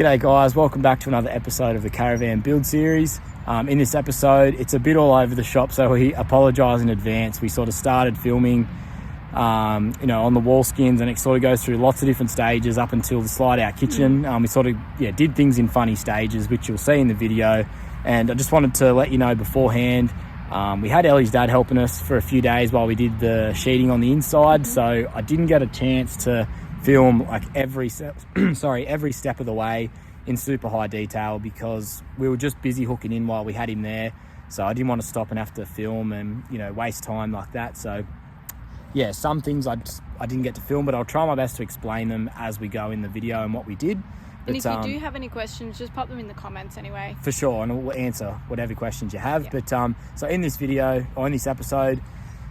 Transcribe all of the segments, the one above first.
G'day guys, welcome back to another episode of the Caravan build series. In this episode, it's a bit all over the shop, so we apologise in advance. We sort of started filming on the wall skins, and it sort of goes through lots of different stages up until the slide out kitchen. We sort of did things in funny stages, which you'll see in the video. And I just wanted to let you know beforehand, we had Ellie's dad helping us for a few days while we did the sheeting on the inside, so I didn't get a chance to film like every step of the way in super high detail because we were just busy hooking in while we had him there. So I didn't want to stop and have to film and waste time like that. So yeah, some things I didn't get to film, but I'll try my best to explain them as we go in the video and what we did. And if you do have any questions, just pop them in the comments anyway. For sure, and we'll answer whatever questions you have. Yeah. But so in this video, or in this episode,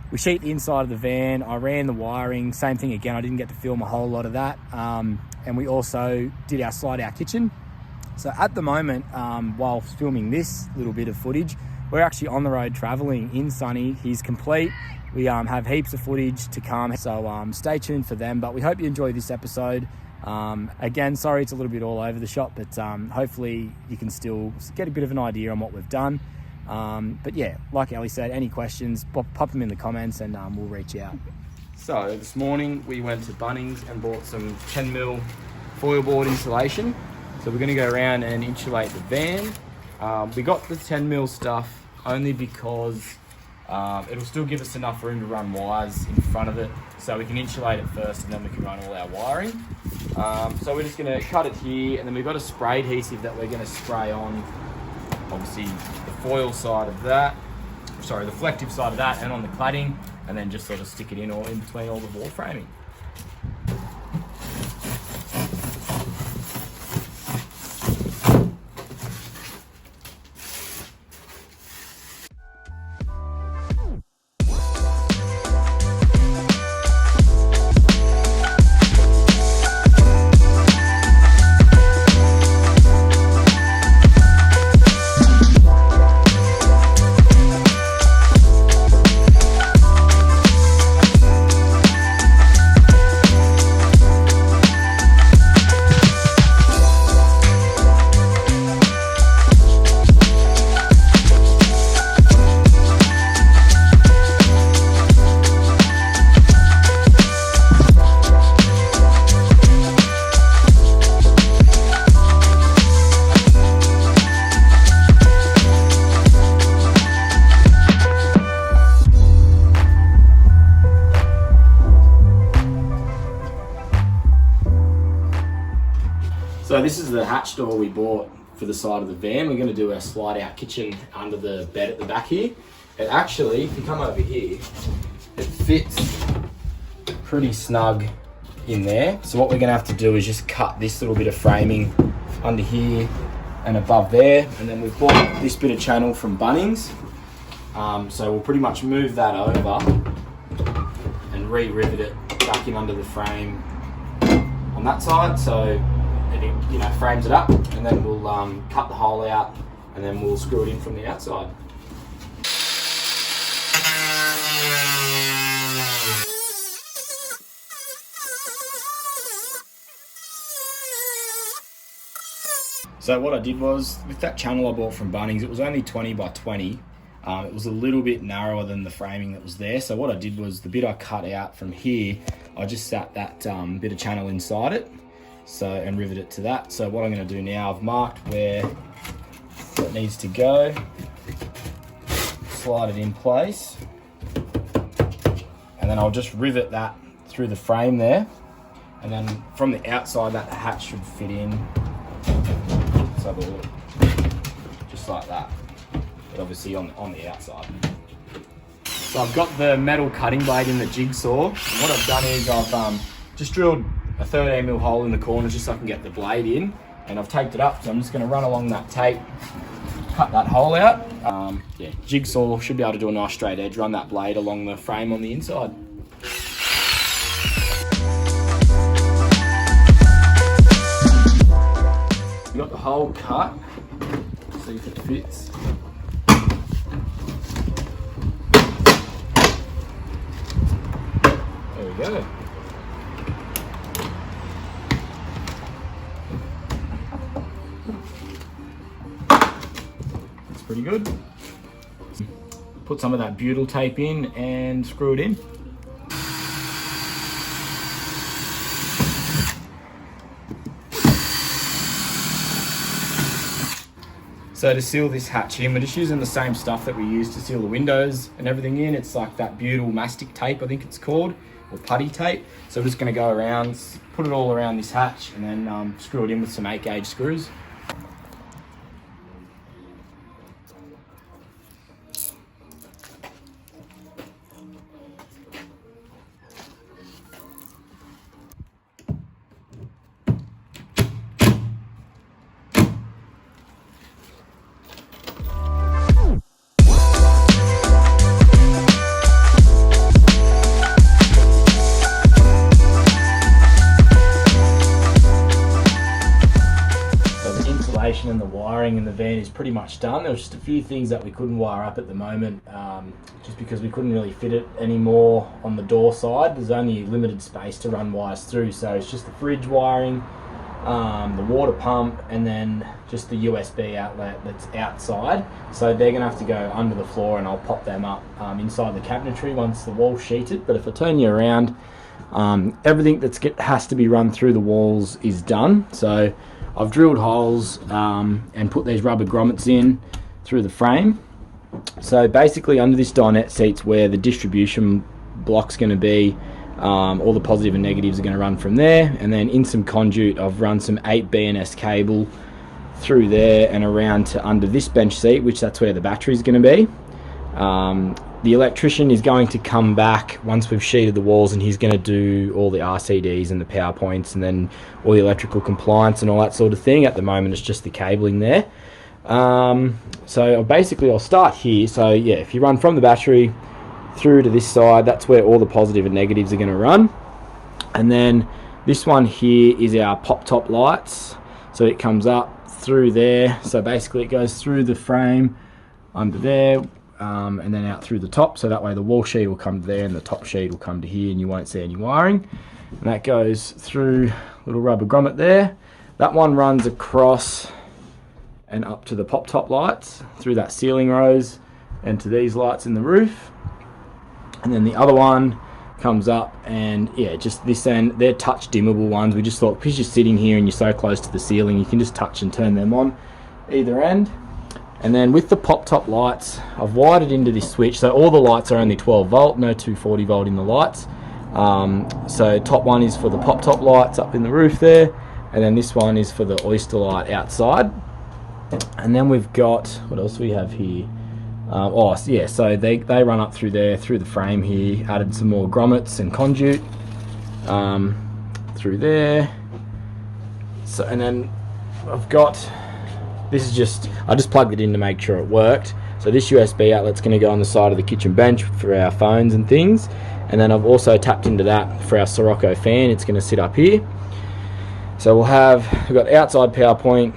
we sheet the inside of the van. I ran the wiring, same thing again. I didn't get to film a whole lot of that. And we also did our slide out kitchen. So at the moment, while filming this little bit of footage, we're actually on the road traveling in Sunny. He's complete. We have heaps of footage to come. So stay tuned for them. But we hope you enjoy this episode. Again, sorry it's a little bit all over the shop, but hopefully you can still get a bit of an idea on what we've done. But yeah, like Ellie said, any questions, pop them in the comments and we'll reach out. So this morning we went to Bunnings and bought some 10mm Foilboard insulation. So we're going to go around and insulate the van. We got the 10mm stuff only because it'll still give us enough room to run wires in front of it, so we can insulate it first and then we can run all our wiring. So we're just going to cut it here, and then we've got a spray adhesive that we're going to spray on, obviously the foil side of that, the reflective side of that, and on the cladding, and then just sort of stick it in all in between all the wall framing. So this is the hatch door we bought for the side of the van. We're going to do our slide out kitchen under the bed at the back here. And actually, if you come over here, it fits pretty snug in there. So what we're going to have to do is just cut this little bit of framing under here and above there. And then we've bought this bit of channel from Bunnings. So we'll pretty much move that over and re-rivet it back in under the frame on that side. So it frames it up, and then we'll cut the hole out, and then we'll screw it in from the outside. So what I did was, with that channel I bought from Bunnings, it was only 20 by 20. It was a little bit narrower than the framing that was there. So what I did was, the bit I cut out from here, I just sat that bit of channel inside it. And rivet it to that. So what I'm going to do now, I've marked where it needs to go, slide it in place, and then I'll just rivet that through the frame there, and then from the outside that hatch should fit in. Let's have a look, just like that, but obviously on the outside. So I've got the metal cutting blade in the jigsaw, and what I've done is I've just drilled a 13mm hole in the corner just so I can get the blade in, and I've taped it up, so I'm just going to run along that tape, cut that hole out. Jigsaw should be able to do a nice straight edge, run that blade along the frame on the inside. We got the hole cut, see if it fits. There we go. pretty good. Put some of that butyl tape in and screw it in. So to seal this hatch in, we're just using the same stuff that we use to seal the windows and everything in. It's like that butyl mastic tape, I think it's called, or putty tape. So we're just going to go around, put it all around this hatch, and then screw it in with some 8-gauge screws. And the wiring in the van is pretty much done. There was just a few things that we couldn't wire up at the moment, just because we couldn't really fit it anymore on the door side. There's only limited space to run wires through, so it's just the fridge wiring, the water pump, and then just the USB outlet that's outside. So they're gonna have to go under the floor, and I'll pop them up inside the cabinetry once the wall's sheeted. But if I turn you around, everything has to be run through the walls is done. So I've drilled holes and put these rubber grommets in through the frame. So basically under this dinette seat's where the distribution block's going to be. All the positive and negatives are going to run from there. And then in some conduit, I've run some 8 BNS cable through there and around to under this bench seat, which that's where the battery's going to be. The electrician is going to come back once we've sheeted the walls, and he's going to do all the RCDs and the PowerPoints and then all the electrical compliance and all that sort of thing. At the moment it's just the cabling there. So basically I'll start here. So yeah, if you run from the battery through to this side, that's where all the positive and negatives are going to run. And then this one here is our pop top lights. So it comes up through there. So basically it goes through the frame under there, and then out through the top, so that way the wall sheet will come to there and the top sheet will come to here, and you won't see any wiring. And that goes through little rubber grommet there. That one runs across and up to the pop top lights through that ceiling rose and to these lights in the roof. And then the other one comes up, and yeah, just this end, they're touch dimmable ones. We just thought, because you're sitting here and you're so close to the ceiling, you can just touch and turn them on either end. And then with the pop top lights, I've wired it into this switch, so all the lights are only 12 volt, no 240 volt in the lights. So top one is for the pop top lights up in the roof there, and then this one is for the oyster light outside. And then we've got, what else do we have here? So they run up through there, through the frame here, added some more grommets and conduit through there. So, and then I've got, this is just, I just plugged it in to make sure it worked. So this USB outlet's going to go on the side of the kitchen bench for our phones and things. And then I've also tapped into that for our Sirocco fan. It's going to sit up here. So we've got outside power point.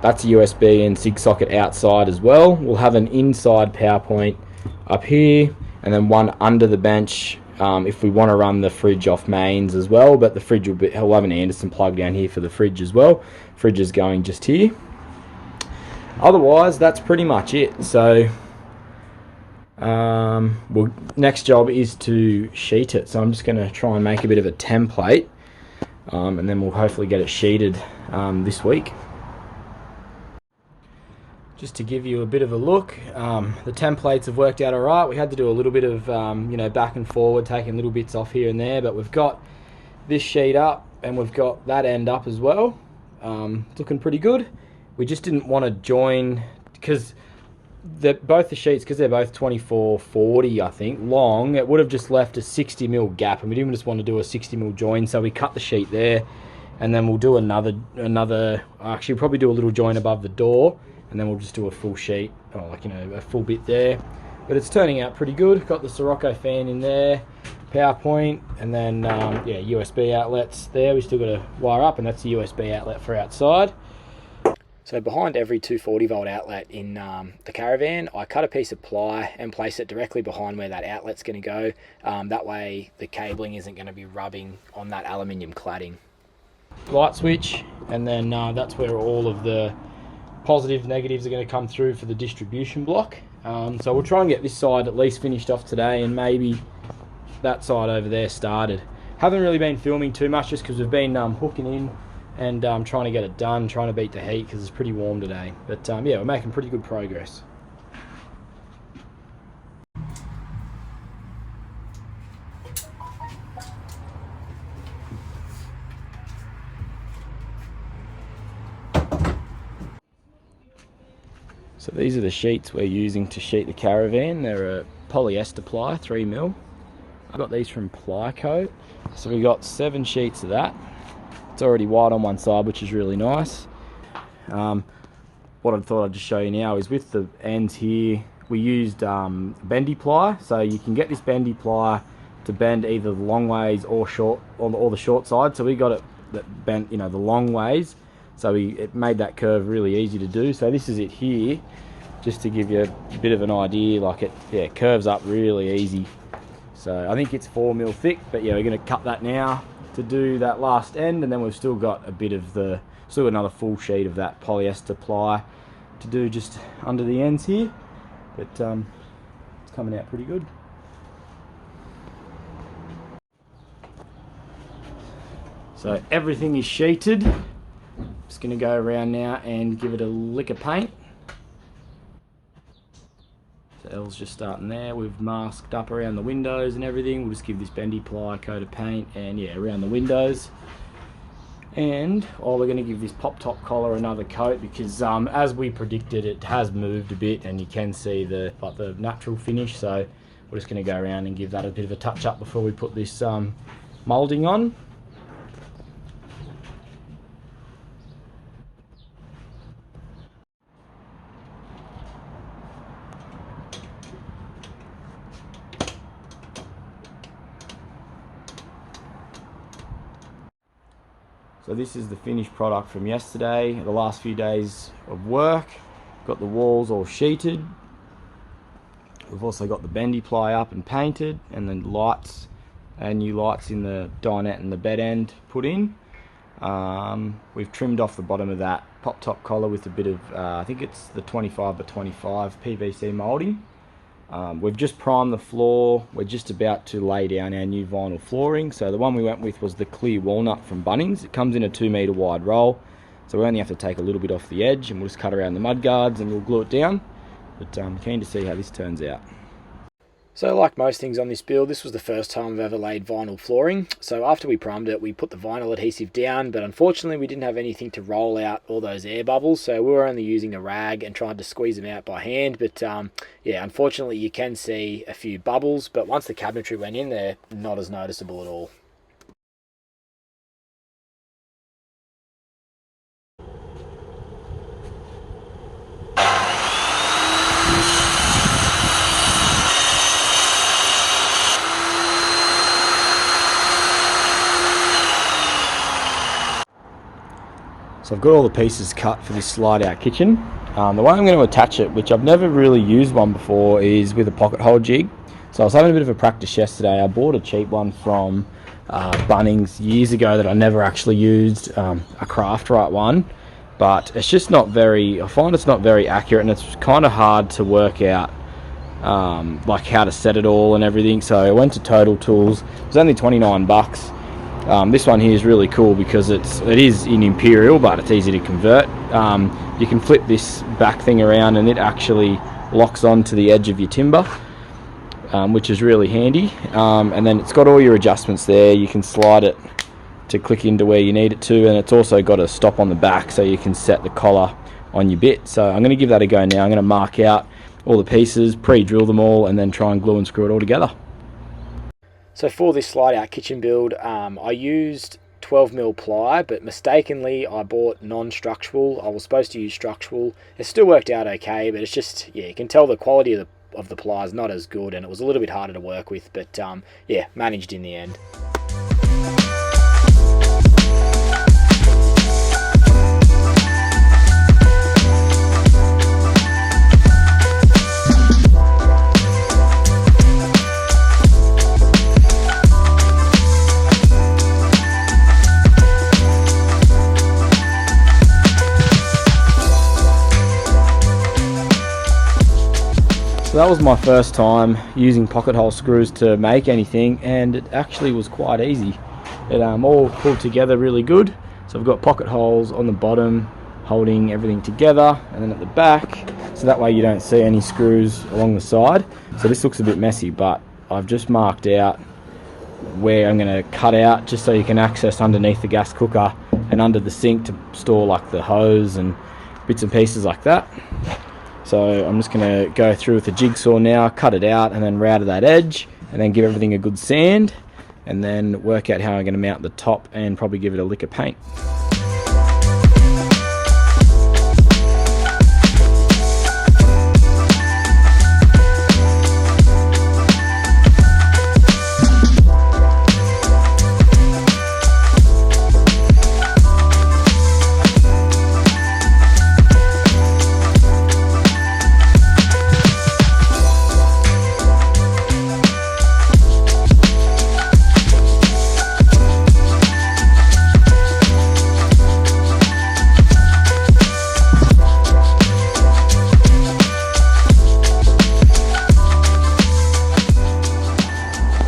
That's a USB and SIG socket outside as well. We'll have an inside power point up here, and then one under the bench if we want to run the fridge off mains as well. But the fridge we'll have an Anderson plug down here for the fridge as well. Fridge is going just here. Otherwise, that's pretty much it. So next job is to sheet it. So I'm just going to try and make a bit of a template, and then we'll hopefully get it sheeted this week. Just to give you a bit of a look, the templates have worked out alright. We had to do a little bit of back and forward, taking little bits off here and there, but we've got this sheet up and we've got that end up as well. It's looking pretty good. We just didn't want to join, because both the sheets, because they're both 24/40 I think long, it would have just left a 60mm gap, and we didn't just want to do a 60mm join, so we cut the sheet there, and then we'll do another actually probably do a little join above the door, and then we'll just do a full sheet, or a full bit there. But it's turning out pretty good. Got the Sirocco fan in there, power point, and then USB outlets there. We still got to wire up, and that's the USB outlet for outside. So behind every 240 volt outlet in the Caravan, I cut a piece of ply and place it directly behind where that outlet's going to go. That way the cabling isn't going to be rubbing on that aluminium cladding. Light switch, and then that's where all of the positives, negatives are going to come through for the distribution block. So we'll try and get this side at least finished off today, and maybe that side over there started. Haven't really been filming too much just because we've been hooking in and trying to get it done, trying to beat the heat because it's pretty warm today. But yeah, we're making pretty good progress. So these are the sheets we're using to sheet the Caravan. They're a polyester ply, 3mm. I got these from Plycoat. So we got 7 sheets of that. It's already white on one side, which is really nice. What I thought I'd just show you now is with the ends here, we used bendy ply. So you can get this bendy ply to bend either the long ways or short, or the short side. So we got it that bent, you know, the long ways. So it made that curve really easy to do. So this is it here, just to give you a bit of an idea. Like it curves up really easy. So I think it's 4mm thick, but yeah, we're going to cut that now to do that last end, and then we've still got a bit of still another full sheet of that polyester ply to do just under the ends here. But it's coming out pretty good. So everything is sheeted. Just going to go around now and give it a lick of paint. So L's just starting there. We've masked up around the windows and everything. We'll just give this bendy ply a coat of paint, and yeah, around the windows. And we're going to give this pop top collar another coat because as we predicted, it has moved a bit, and you can see the natural finish. So we're just going to go around and give that a bit of a touch up before we put this moulding on. So this is the finished product from yesterday, the last few days of work. Got the walls all sheeted. We've also got the bendy ply up and painted, and then lights and new lights in the dinette and the bed end put in. We've trimmed off the bottom of that pop top collar with a bit of, I think it's the 25 by 25 PVC moulding. We've just primed the floor. We're just about to lay down our new vinyl flooring. So the one we went with was the clear walnut from Bunnings. It comes in a 2 metre wide roll, so we only have to take a little bit off the edge, and we'll just cut around the mud guards and we'll glue it down. But I'm keen to see how this turns out. So like most things on this build, this was the first time I've ever laid vinyl flooring. So after we primed it, we put the vinyl adhesive down, but unfortunately we didn't have anything to roll out all those air bubbles, so we were only using a rag and trying to squeeze them out by hand. But yeah, unfortunately you can see a few bubbles, but once the cabinetry went in, they're not as noticeable at all. So I've got all the pieces cut for this slide out kitchen. The way I'm going to attach it, which I've never really used one before, is with a pocket hole jig. So I was having a bit of a practice yesterday. I bought a cheap one from Bunnings years ago that I never actually used, a Craft-Right one, but it's just not very, I find it's not very accurate, and it's kind of hard to work out like how to set it all and everything. So I went to Total Tools. It was only 29 bucks. This one here is really cool because it is in Imperial, but it's easy to convert. You can flip this back thing around and it actually locks onto the edge of your timber, which is really handy. And then it's got all your adjustments there. You can slide it to click into where you need it to, and it's also got a stop on the back so you can set the collar on your bit. So I'm going to give that a go now. I'm going to mark out all the pieces, pre-drill them all, and then try and glue and screw it all together. So for this slide out kitchen build, I used 12mm ply, but mistakenly I bought non-structural. I was supposed to use structural. It still worked out okay, but it's just, yeah, you can tell the quality of the ply is not as good, and it was a little bit harder to work with, but yeah, managed in the end. So that was my first time using pocket hole screws to make anything, and it actually was quite easy. It all pulled together really good. So I've got pocket holes on the bottom holding everything together, and then at the back, so that way you don't see any screws along the side. So this looks a bit messy, but I've just marked out where I'm going to cut out, just so you can access underneath the gas cooker and under the sink to store like the hose and bits and pieces like that. So I'm just going to go through with the jigsaw now, cut it out, and then router that edge, and then give everything a good sand, and then work out how I'm going to mount the top and probably give it a lick of paint.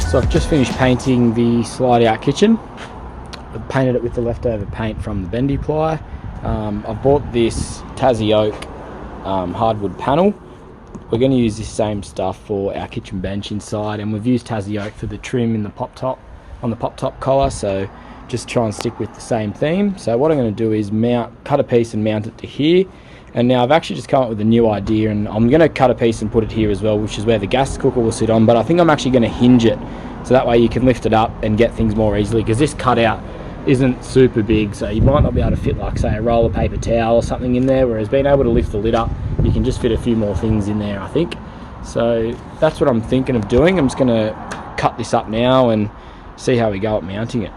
So I've just finished painting the slide out kitchen. I've painted it with the leftover paint from the bendy ply. I've bought this Tassie oak hardwood panel. We're going to use this same stuff for our kitchen bench inside, and we've used Tassie oak for the trim in the pop top, on the pop top collar, so just try and stick with the same theme. So what I'm going to do is cut a piece and mount it to here. And now I've actually just come up with a new idea, and I'm going to cut a piece and put it here as well, which is where the gas cooker will sit on, but I think I'm actually going to hinge it, so that way you can lift it up and get things more easily, because this cutout isn't super big, so you might not be able to fit, like, say, a roll of paper towel or something in there, whereas being able to lift the lid up, you can just fit a few more things in there, I think. So that's what I'm thinking of doing. I'm just going to cut this up now and see how we go at mounting it.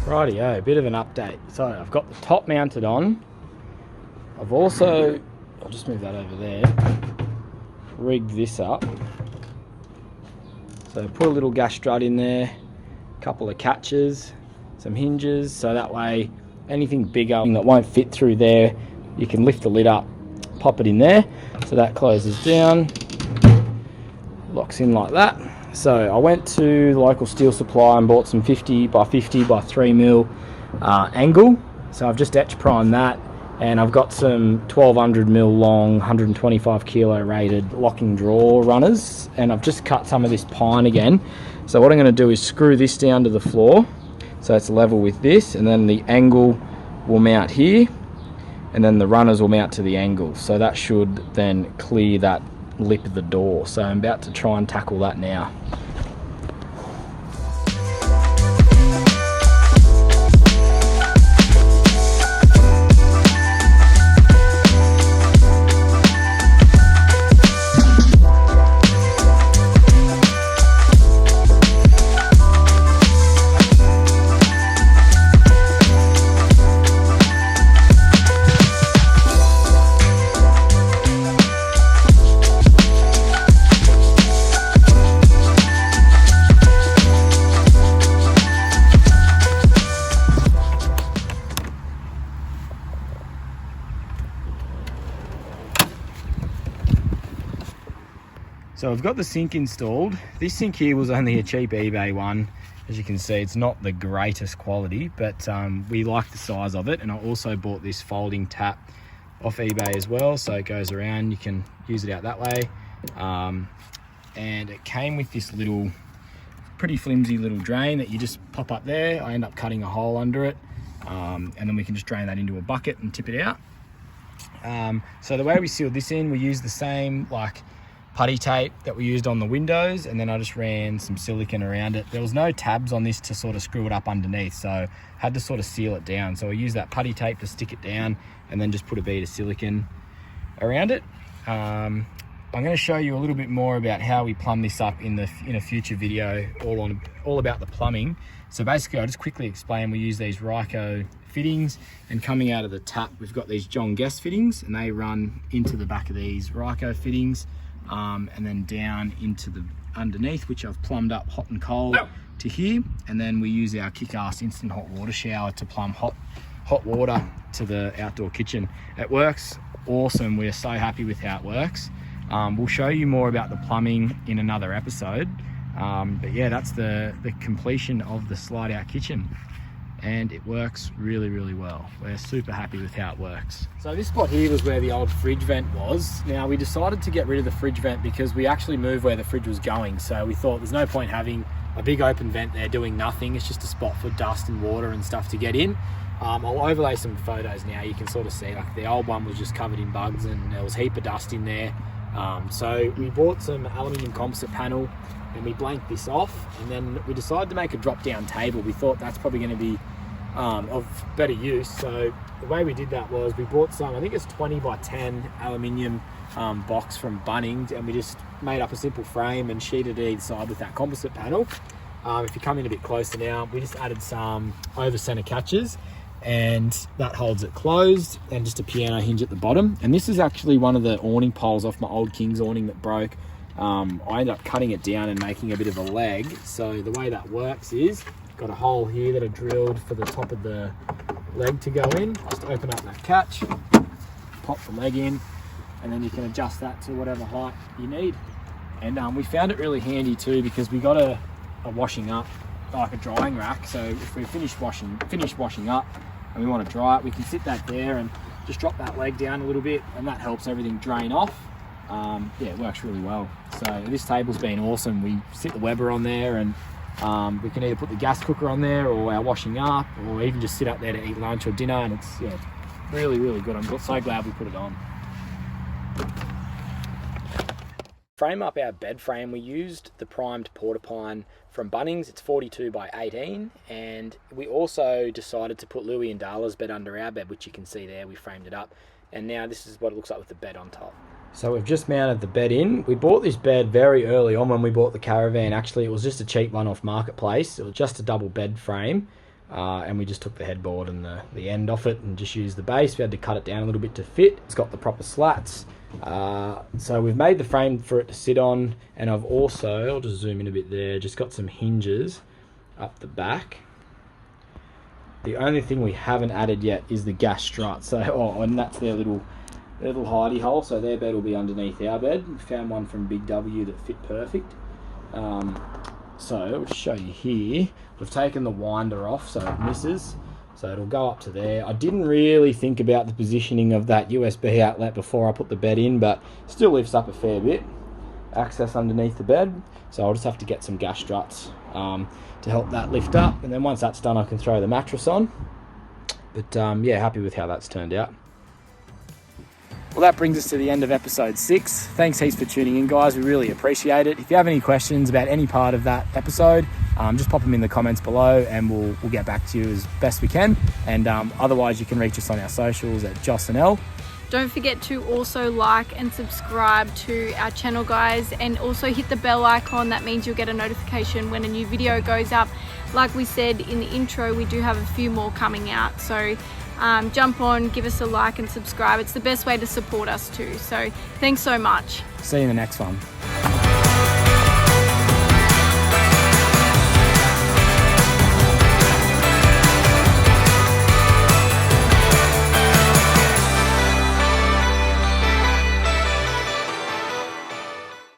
Rightio, a bit of an update. So I've got the top mounted on. I've also, I'll just move that over there, rigged this up. So put a little gas strut in there, a couple of catches, some hinges, so that way anything bigger that won't fit through there, you can lift the lid up, pop it in there, so that closes down, locks in like that. So I went to the local steel supply and bought some 50 by 50 by 3mm angle. So I've just etch primed that, and I've got some 1200mm long 125 kilo rated locking drawer runners, and I've just cut some of this pine again. So what I'm going to do is screw this down to the floor so it's level with this, and then the angle will mount here, and then the runners will mount to the angle, so that should then clear that lip of the door. So I'm about to try and tackle that now. So I've got the sink installed. This sink here was only a cheap eBay one. As you can see, it's not the greatest quality, but we like the size of it. And I also bought this folding tap off eBay as well, so it goes around, you can use it out that way. And it came with this little, pretty flimsy little drain that you just pop up there. I end up cutting a hole under it, and then we can just drain that into a bucket and tip it out. So the way we sealed this in, we used the same like putty tape that we used on the windows, and then I just ran some silicone around it. There was no tabs on this to sort of screw it up underneath, so I had to sort of seal it down. So I used that putty tape to stick it down, and then just put a bead of silicone around it. I'm going to show you a little bit more about how we plumb this up in a future video, all about the plumbing. So basically, I'll just quickly explain. We use these Ryco fittings, and coming out of the tap, we've got these John Guest fittings, and they run into the back of these Ryco fittings, and then down into the underneath, which I've plumbed up hot and cold to here. And then we use our kick-ass instant hot water shower to plumb hot water to the outdoor kitchen. It works awesome. We're so happy with how it works. We'll show you more about the plumbing in another episode. But yeah, that's the completion of the slide out kitchen, and it works really, really well. We're super happy with how it works. So this spot here was where the old fridge vent was. Now we decided to get rid of the fridge vent because we actually moved where the fridge was going. So we thought there's no point having a big open vent there doing nothing. It's just a spot for dust and water and stuff to get in. I'll overlay some photos now. You can sort of see, like, the old one was just covered in bugs and there was a heap of dust in there. So we bought some aluminium composite panel and we blanked this off, and then we decided to make a drop down table. We thought that's probably going to be of better use. So the way we did that was we bought some, I think it's 20 by 10 aluminium box from Bunnings, and we just made up a simple frame and sheeted it either side with that composite panel. If you come in a bit closer now, we just added some over center catches, and that holds it closed, and just a piano hinge at the bottom. And this is actually one of the awning poles off my old King's awning that broke. I ended up cutting it down and making a bit of a leg. So the way that works is, got a hole here that I drilled for the top of the leg to go in. Just open up that catch, pop the leg in, and then you can adjust that to whatever height you need. And we found it really handy too, because we got a washing up, like a drying rack. So if we finish washing up and we want to dry it, we can sit that there and just drop that leg down a little bit, and that helps everything drain off. Yeah, it works really well. So this table's been awesome. We sit the Weber on there, and we can either put the gas cooker on there or our washing up, or even just sit up there to eat lunch or dinner, and it's, yeah, really, really good. I'm so glad we put it on. Frame up our bed frame, we used the primed porta-pine from Bunnings. It's 42 by 18, and we also decided to put Louie and Darla's bed under our bed, which you can see there. We framed it up, and now this is what it looks like with the bed on top. So we've just mounted the bed in. We bought this bed very early on when we bought the Caravan. Actually, it was just a cheap one off Marketplace. It was just a double bed frame, and we just took the headboard and the end off it and just used the base. We had to cut it down a little bit to fit. It's got the proper slats. So we've made the frame for it to sit on, and I've also, I'll just zoom in a bit there, just got some hinges up the back. The only thing we haven't added yet is the gas strut. So, and that's their little hidey hole, so their bed will be underneath our bed. We found one from Big W that fit perfect. So I'll just show you here. We've taken the winder off so it misses, so it'll go up to there. I didn't really think about the positioning of that USB outlet before I put the bed in, but still lifts up a fair bit. Access underneath the bed, so I'll just have to get some gas struts to help that lift up, and then once that's done I can throw the mattress on. But yeah, happy with how that's turned out. Well, that brings us to the end of episode 6. Thanks heaps for tuning in, guys. We really appreciate it. If you have any questions about any part of that episode, just pop them in the comments below, and we'll get back to you as best we can. And otherwise, you can reach us on our socials at Joss and Elle. Don't forget to also like and subscribe to our channel, guys, and also hit the bell icon. That means you'll get a notification when a new video goes up. Like we said in the intro, we do have a few more coming out, so jump on, give us a like and subscribe. It's the best way to support us too. So thanks so much. See you in the next one.